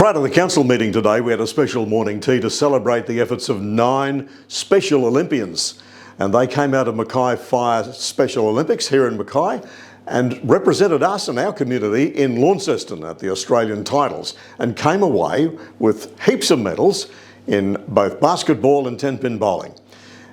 Prior to the council meeting today, we had a special morning tea to celebrate the efforts of 9 Special Olympians. And they came out of Mackay Fire Special Olympics here in Mackay and represented us and our community in Launceston at the Australian titles and came away with heaps of medals in both basketball and 10-pin bowling.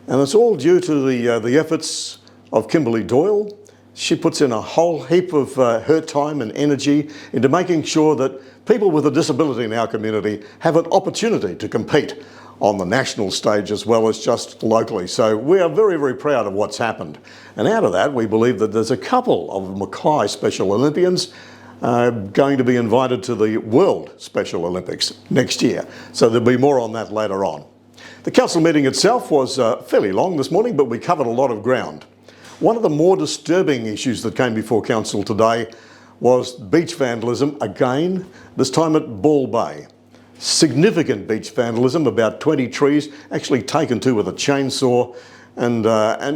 And it's all due to the efforts of Kimberly Doyle. She puts in a whole heap of her time and energy into making sure that people with a disability in our community have an opportunity to compete on the national stage as well as just locally. So we are very, very proud of what's happened. And out of that, we believe that there's a couple of Mackay Special Olympians going to be invited to the World Special Olympics next year. So there'll be more on that later on. The council meeting itself was fairly long this morning, but we covered a lot of ground. One of the more disturbing issues that came before council today was beach vandalism again, this time at Ball Bay. Significant beach vandalism, about 20 trees actually taken to with a chainsaw, and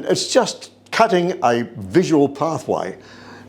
it's just cutting a visual pathway.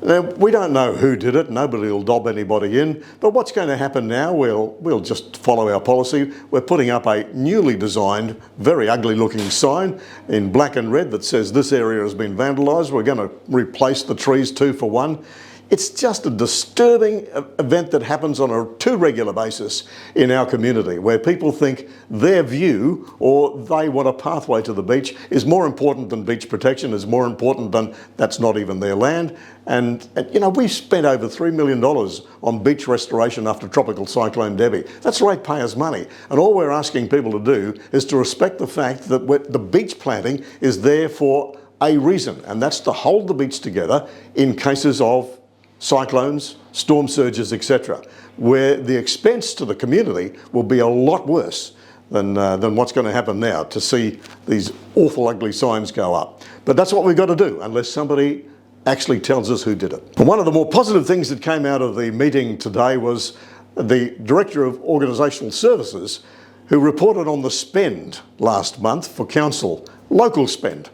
Now, we don't know who did it, nobody will dob anybody in, but what's going to happen now, we'll just follow our policy. We're putting up a newly designed, very ugly looking sign in black and red that says this area has been vandalised. We're going to replace the trees 2 for 1. It's just a disturbing event that happens on a too regular basis in our community, where people think their view or they want a pathway to the beach is more important than beach protection, is more important than that's not even their land. And you know, we've spent over $3 million on beach restoration after Tropical Cyclone Debbie. That's ratepayers' money. And all we're asking people to do is to respect the fact that the beach planting is there for a reason, and that's to hold the beach together in cases of cyclones, storm surges, etc., where the expense to the community will be a lot worse than what's going to happen now to see these awful ugly signs go up. But that's what we've got to do unless somebody actually tells us who did it. And one of the more positive things that came out of the meeting today was the Director of Organisational Services, who reported on the spend last month for council, local spend.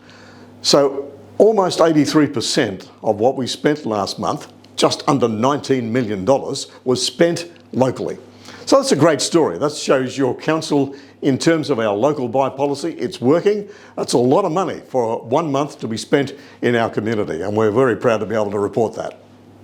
So almost 83% of what we spent last month, just under $19 million, was spent locally. So that's a great story. That shows your council, in terms of our local buy policy, it's working. That's a lot of money for 1 month to be spent in our community, and we're very proud to be able to report that.